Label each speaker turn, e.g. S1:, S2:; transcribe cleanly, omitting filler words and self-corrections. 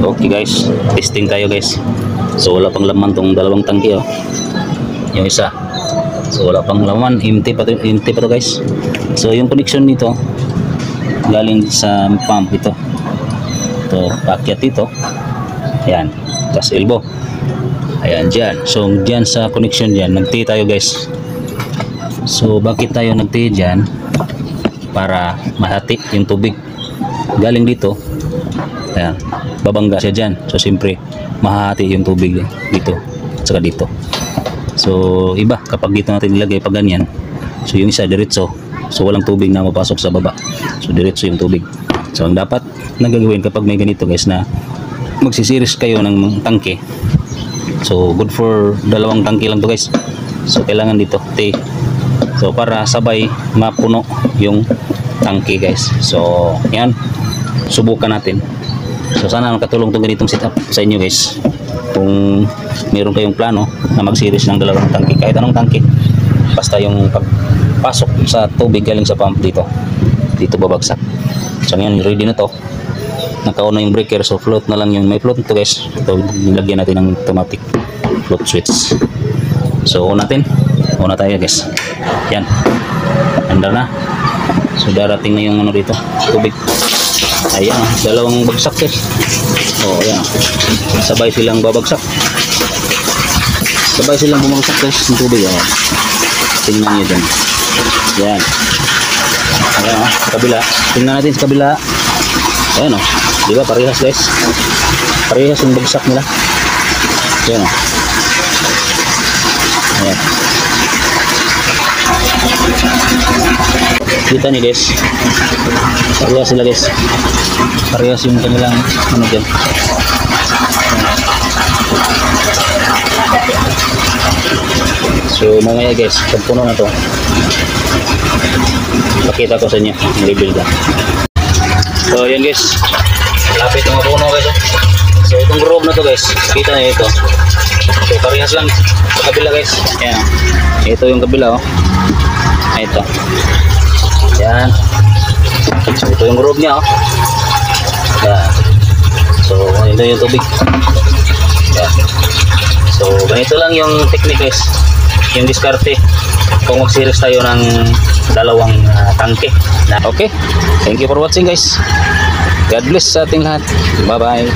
S1: Okay guys, testing tayo guys. So wala pang laman tong dalawang tangke oh. Yung isa. So wala pang laman, empty pa to guys. So yung connection nito galing sa pump ito. Ito, paakyat dito. Ayan, tas elbow. Ayan dyan. So dyan sa connection dyan, nagti tayo guys. So bakit tayo nagti dyan? Para mahati yung tubig. Galing dito. Ayan, babangga siya dyan. So siyempre mahati yung tubig dito at saka dito. So iba kapag dito natin nilagay pag ganyan. So yung isa diretso. So walang tubig na mapasok sa baba. So diretso yung tubig. So ang dapat nagagawin kapag may ganito guys na magsisiris kayo ng tangke. So good for dalawang tangke lang to guys. So kailangan dito T. So para sabay mapuno yung tangke guys. So yan, subukan natin. So sana makatulong itong ganitong setup sa inyo guys. Kung meron kayong plano na mag-series ng dalawang tangke, kahit anong tangke, basta yung pagpasok sa tubig galing sa pump dito babagsak. So ngayon ready na to. Naka-on na yung breaker, so float na lang yung may float nito guys. Ito nilagyan natin ng automatic float switch. So on natin. On na tayo guys. Yan. Andar na. So darating na yung ano dito, tubig. Ayan, dalawang bagsak guys. Oh, ayan. Sabay silang babagsak. Sabay silang bumagsak guys ng tubig. Oh. Tingnan niyo dyan. Ayan. Ayan oh, sa kabila. Tingnan natin sa kabila. Ayan oh. Di ba parehas guys? Parehas yung bagsak nila. Ayan oh. Ayan. Kita nih guys, parehas sila guys, parehas yung kanilang ano dyan. So mamaya guys, pag puno na to, pakita ko sa inyo yung level ka. So yan guys, lapit ng puno guys. So itong room na to guys, kita niyo ito. So parehas lang sa kabila guys. Ayan, ito yung kabila oh. Ito. Yan. So ito yung room niya oh. Yan. So ito yung tubig. Yan. So ganito lang yung technique guys. Yung diskarte kung mag-series tayo ng dalawang tangke. Okay. Thank you for watching guys. God bless sa ating lahat. Bye bye.